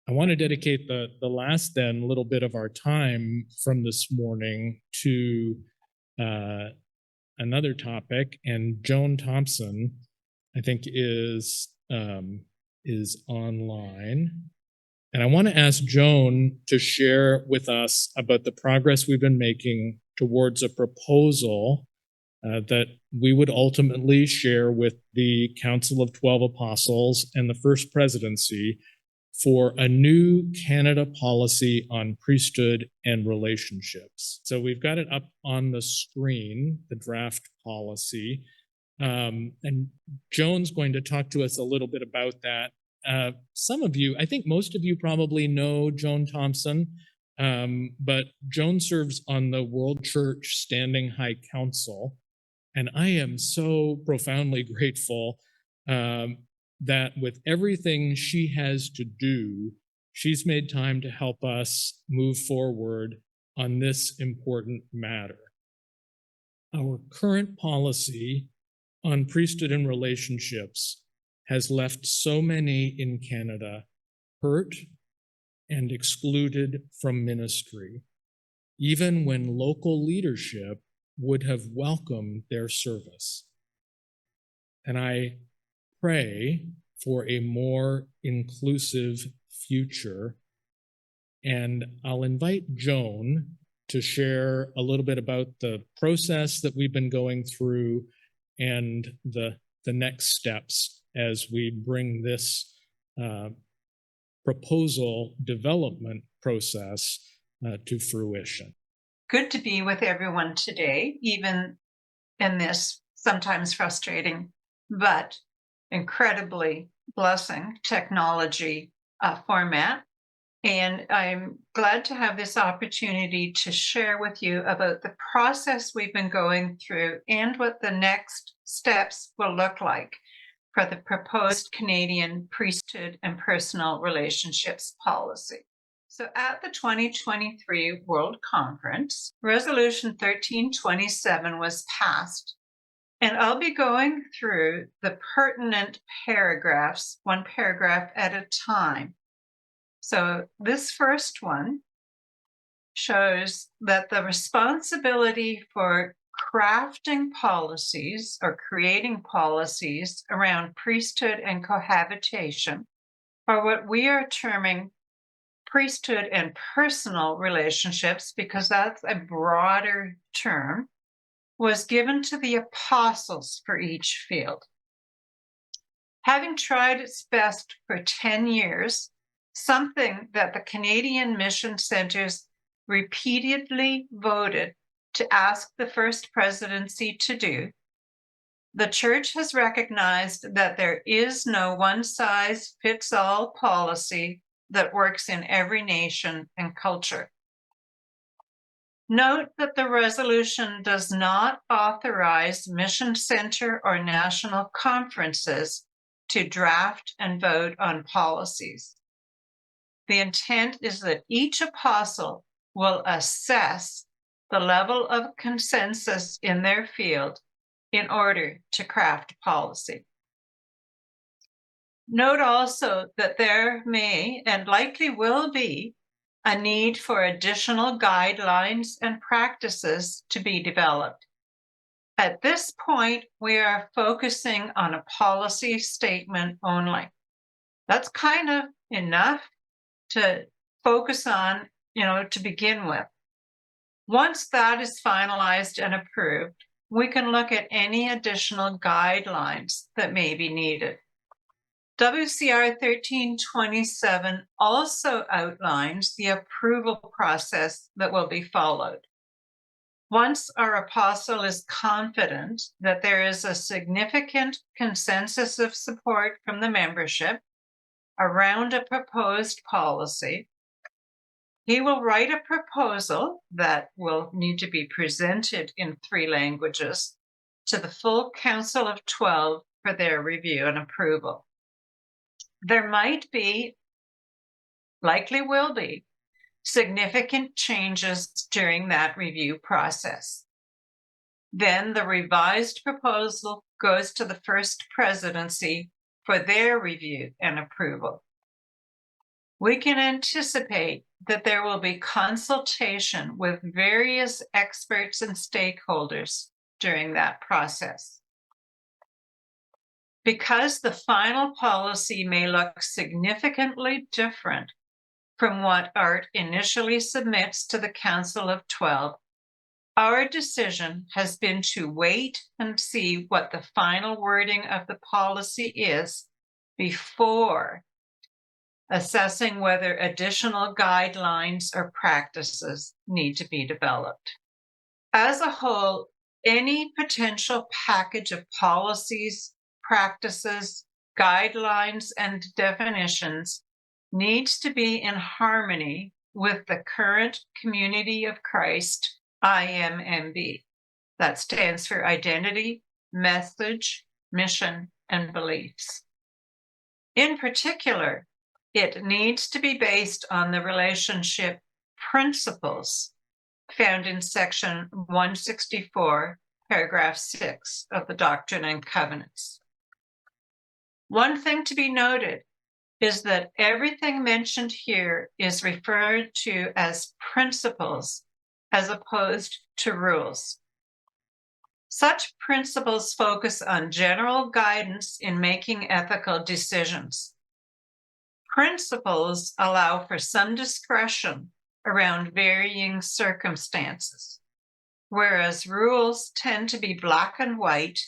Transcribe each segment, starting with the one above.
I want to dedicate the last then little bit of our time from this morning to uh, another topic, and Joan Thompson, I think, is online. And I want to ask Joan to share with us about the progress we've been making towards a proposal that we would ultimately share with the Council of 12 Apostles and the First Presidency for a new Canada policy on priesthood and relationships. So we've got it up on the screen, the draft policy. And Joan's going to talk to us a little bit about that. Some of you, I think most of you probably know Joan Thompson, but Joan serves on the World Church Standing High Council. And I am so profoundly grateful that with everything she has to do, she's made time to help us move forward on this important matter. Our current policy on priesthood and relationships has left so many in Canada hurt and excluded from ministry, even when local leadership would have welcomed their service. And I pray for a more inclusive future. And I'll invite Joan to share a little bit about the process that we've been going through and the next steps as we bring this proposal development process to fruition. Good to be with everyone today, even in this sometimes frustrating, but incredibly blessing technology format. And I'm glad to have this opportunity to share with you about the process we've been going through and what the next steps will look like for the proposed Canadian priesthood and personal relationships policy. So at the 2023 World Conference, Resolution 1327 was passed, and I'll be going through the pertinent paragraphs, one paragraph at a time. So this first one shows that the responsibility for crafting policies or creating policies around priesthood and cohabitation are what we are terming priesthood and personal relationships, because that's a broader term, was given to the apostles for each field. Having tried its best for 10 years, something that the Canadian Mission Centres repeatedly voted to ask the First Presidency to do, the Church has recognized that there is no one-size-fits-all policy that works in every nation and culture. Note that the resolution does not authorize mission center or national conferences to draft and vote on policies. The intent is that each apostle will assess the level of consensus in their field in order to craft policy. Note also that there may and likely will be a need for additional guidelines and practices to be developed. At this point, we are focusing on a policy statement only. That's kind of enough to focus on, to begin with. Once that is finalized and approved, we can look at any additional guidelines that may be needed. WCR 1327 also outlines the approval process that will be followed. Once our apostle is confident that there is a significant consensus of support from the membership around a proposed policy, he will write a proposal that will need to be presented in 3 languages to the full Council of 12 for their review and approval. There might be, likely will be, significant changes during that review process. Then the revised proposal goes to the First Presidency for their review and approval. we can anticipate that there will be consultation with various experts and stakeholders during that process. Because the final policy may look significantly different from what ART initially submits to the Council of 12, our decision has been to wait and see what the final wording of the policy is before assessing whether additional guidelines or practices need to be developed. As a whole, any potential package of policies, practices, guidelines, and definitions needs to be in harmony with the current Community of Christ IMMB. That stands for Identity, Message, Mission, and Beliefs. In particular, it needs to be based on the relationship principles found in section 164, paragraph 6 of the Doctrine and Covenants. One thing to be noted is that everything mentioned here is referred to as principles as opposed to rules. Such principles focus on general guidance in making ethical decisions. Principles allow for some discretion around varying circumstances, whereas rules tend to be black and white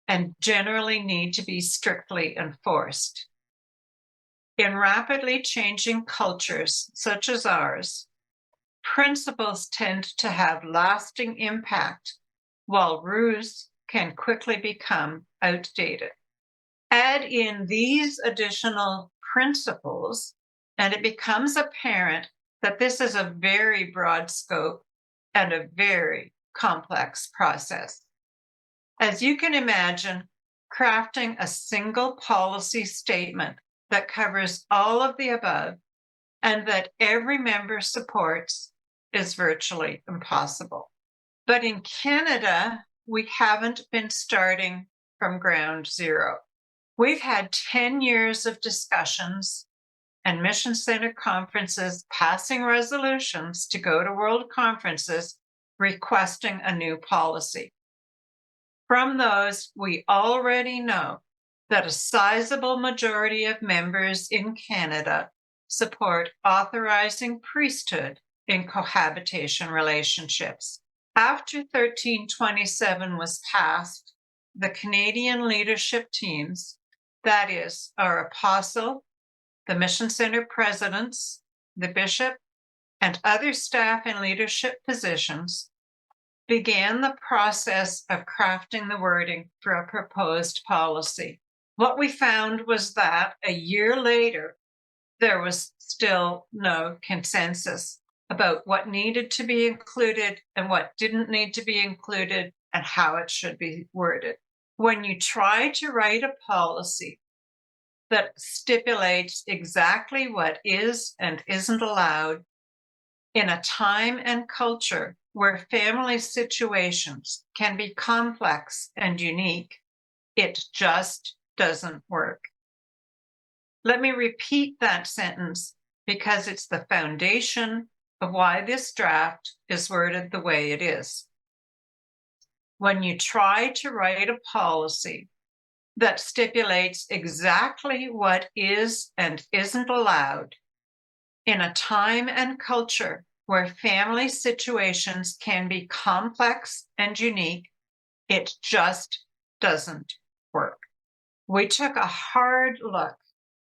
and generally need to be strictly enforced. In rapidly changing cultures such as ours, principles tend to have lasting impact, while rules can quickly become outdated. Add in these additional principles, and it becomes apparent that this is a very broad scope and a very complex process. As you can imagine, crafting a single policy statement that covers all of the above and that every member supports is virtually impossible. But in Canada, we haven't been starting from ground zero. We've had 10 years of discussions and Mission Center conferences passing resolutions to go to world conferences requesting a new policy. From those, we already know that a sizable majority of members in Canada support authorizing priesthood in cohabitation relationships. After 1327 was passed, the Canadian leadership teams, that is, our apostle, the Mission Center presidents, the bishop, and other staff in leadership positions, began the process of crafting the wording for a proposed policy. What we found was that a year later, there was still no consensus about what needed to be included and what didn't need to be included and how it should be worded. When you try to write a policy that stipulates exactly what is and isn't allowed in a time and culture where family situations can be complex and unique, it just doesn't work. Let me repeat that sentence because it's the foundation of why this draft is worded the way it is. When you try to write a policy that stipulates exactly what is and isn't allowed in a time and culture where family situations can be complex and unique, it just doesn't work. We took a hard look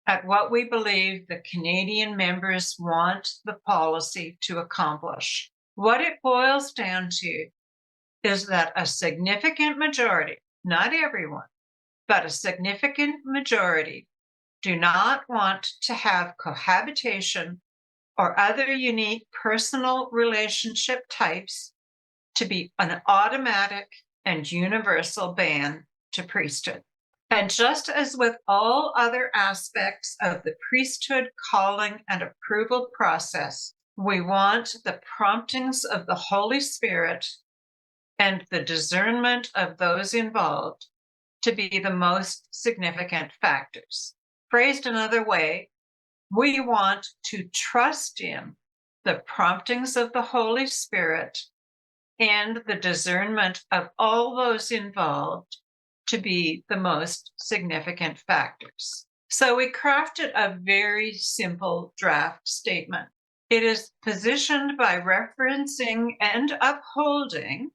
at what we believe the Canadian members want the policy to accomplish. What it boils down to is that a significant majority, not everyone, but a significant majority do not want to have cohabitation or other unique personal relationship types to be an automatic and universal ban to priesthood. And just as with all other aspects of the priesthood calling and approval process, we want the promptings of the Holy Spirit and the discernment of those involved to be the most significant factors. Phrased another way, We want to trust in the promptings of the Holy Spirit and the discernment of all those involved to be the most significant factors. So we crafted a very simple draft statement. It is positioned by referencing and upholding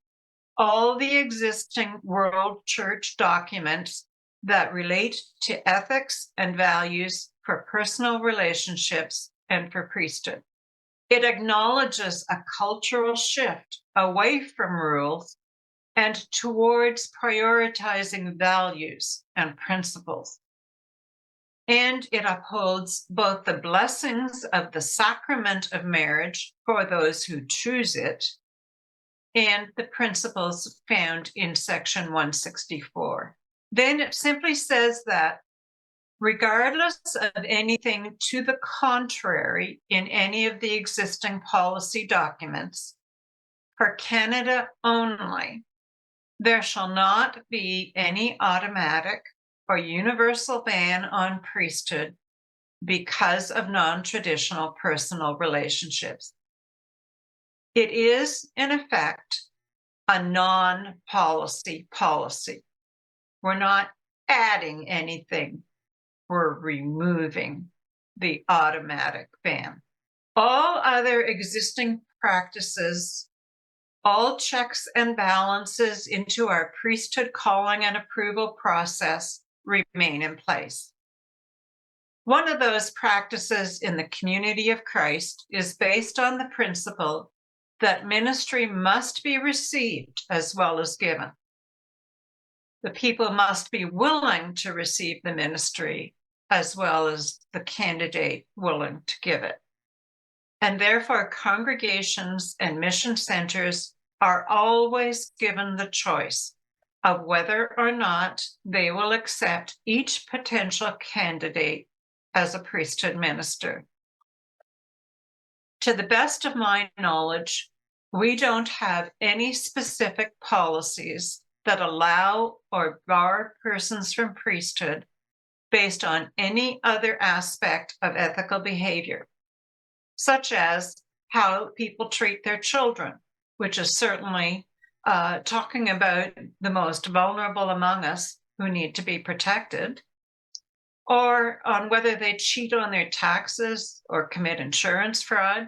all the existing World Church documents that relate to ethics and values for personal relationships and for priesthood. It acknowledges a cultural shift away from rules and towards prioritizing values and principles. And it upholds both the blessings of the sacrament of marriage for those who choose it and the principles found in section 164. Then it simply says that regardless of anything to the contrary in any of the existing policy documents, for Canada only, there shall not be any automatic or universal ban on priesthood because of non-traditional personal relationships. It is, in effect, a non-policy policy. We're not adding anything. We're removing the automatic ban. All other existing practices, all checks and balances into our priesthood calling and approval process remain in place. One of those practices in the community of Christ is based on the principle that ministry must be received as well as given. The people must be willing to receive the ministry as well as the candidate willing to give it. And therefore, congregations and mission centers are always given the choice of whether or not they will accept each potential candidate as a priesthood minister. To the best of my knowledge, we don't have any specific policies that allow or bar persons from priesthood based on any other aspect of ethical behavior, such as how people treat their children, which is certainly talking about the most vulnerable among us who need to be protected, or on whether they cheat on their taxes or commit insurance fraud.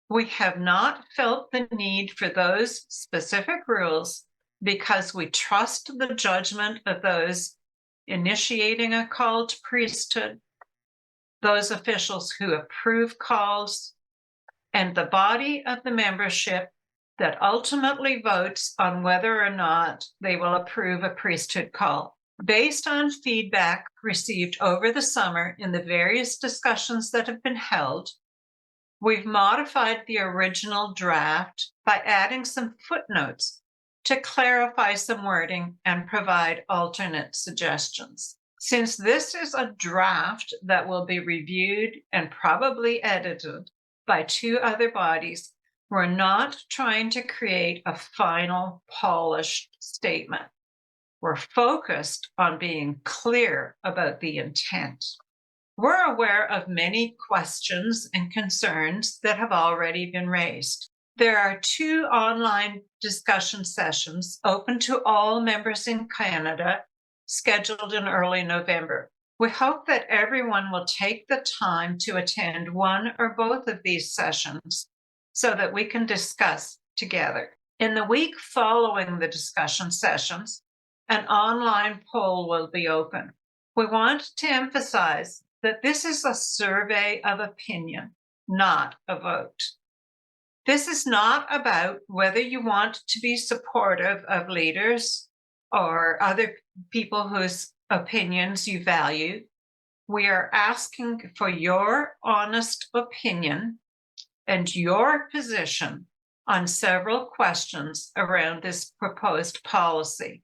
We have not felt the need for those specific rules because we trust the judgment of those initiating a call to priesthood, those officials who approve calls, and the body of the membership that ultimately votes on whether or not they will approve a priesthood call. Based on feedback received over the summer in the various discussions that have been held, we've modified the original draft by adding some footnotes to clarify some wording and provide alternate suggestions. Since this is a draft that will be reviewed and probably edited by two other bodies, we're not trying to create a final polished statement. We're focused on being clear about the intent. We're aware of many questions and concerns that have already been raised. There are 2 online discussion sessions open to all members in Canada, scheduled in early November. We hope that everyone will take the time to attend one or both of these sessions so that we can discuss together. In the week following the discussion sessions, an online poll will be open. We want to emphasize that this is a survey of opinion, not a vote. This is not about whether you want to be supportive of leaders or other people whose opinions you value. We are asking for your honest opinion and your position on several questions around this proposed policy.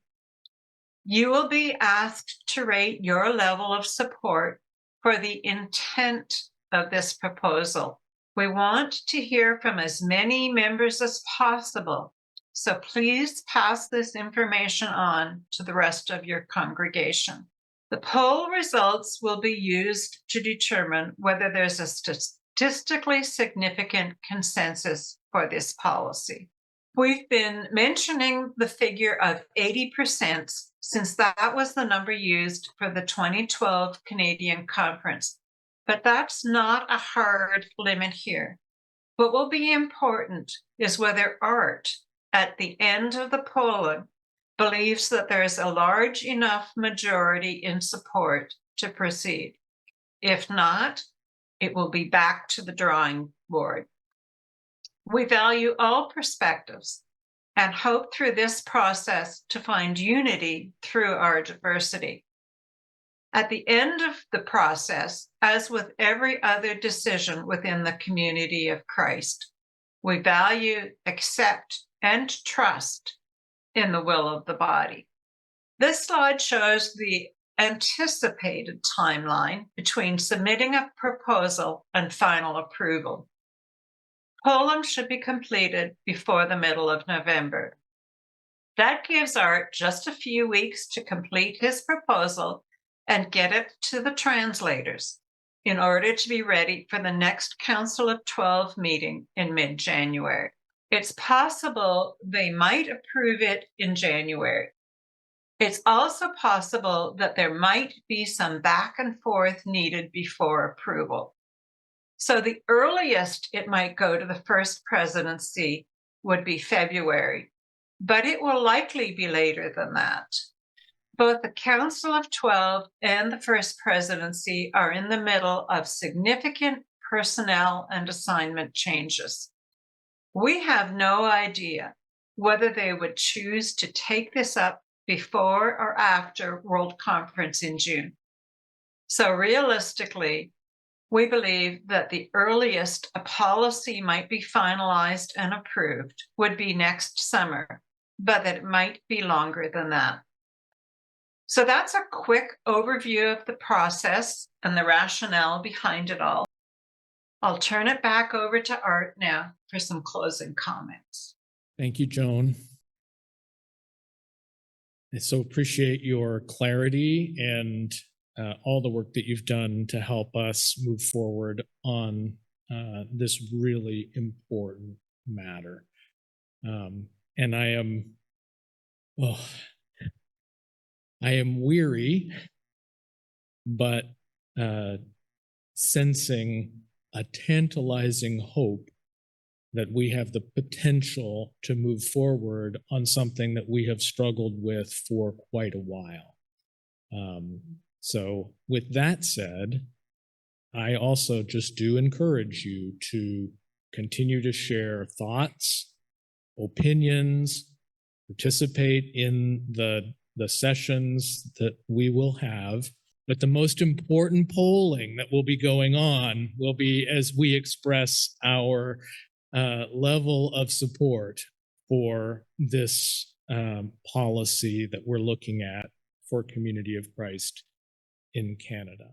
You will be asked to rate your level of support for the intent of this proposal. We want to hear from as many members as possible, so please pass this information on to the rest of your congregation. The poll results will be used to determine whether there's a statistically significant consensus for this policy. We've been mentioning the figure of 80% since that was the number used for the 2012 Canadian conference, but that's not a hard limit here. What will be important is whether ART, at the end of the polling, believes that there is a large enough majority in support to proceed. If not, it will be back to the drawing board. We value all perspectives and hope through this process to find unity through our diversity. At the end of the process, as with every other decision within the community of Christ, we value, accept, and trust in the will of the body. This slide shows the anticipated timeline between submitting a proposal and final approval. Polling should be completed before the middle of November. That gives Art just a few weeks to complete his proposal and get it to the translators in order to be ready for the next Council of 12 meeting in mid-January. It's possible they might approve it in January. It's also possible that there might be some back and forth needed before approval. So the earliest it might go to the first presidency would be February, but it will likely be later than that. Both the Council of 12 and the First Presidency are in the middle of significant personnel and assignment changes. We have no idea whether they would choose to take this up before or after World Conference in June. So realistically, we believe that the earliest a policy might be finalized and approved would be next summer, but that it might be longer than that. So that's a quick overview of the process and the rationale behind it all. I'll turn it back over to Art now for some closing comments. Thank you, Joan. I so appreciate your clarity and all the work that you've done to help us move forward on this really important matter. And I am weary, but sensing a tantalizing hope that we have the potential to move forward on something that we have struggled with for quite a while. So with that said, I also just do encourage you to continue to share thoughts, opinions, participate in the sessions that we will have. But the most important polling that will be going on will be as we express our level of support for this policy that we're looking at for Community of Christ in Canada.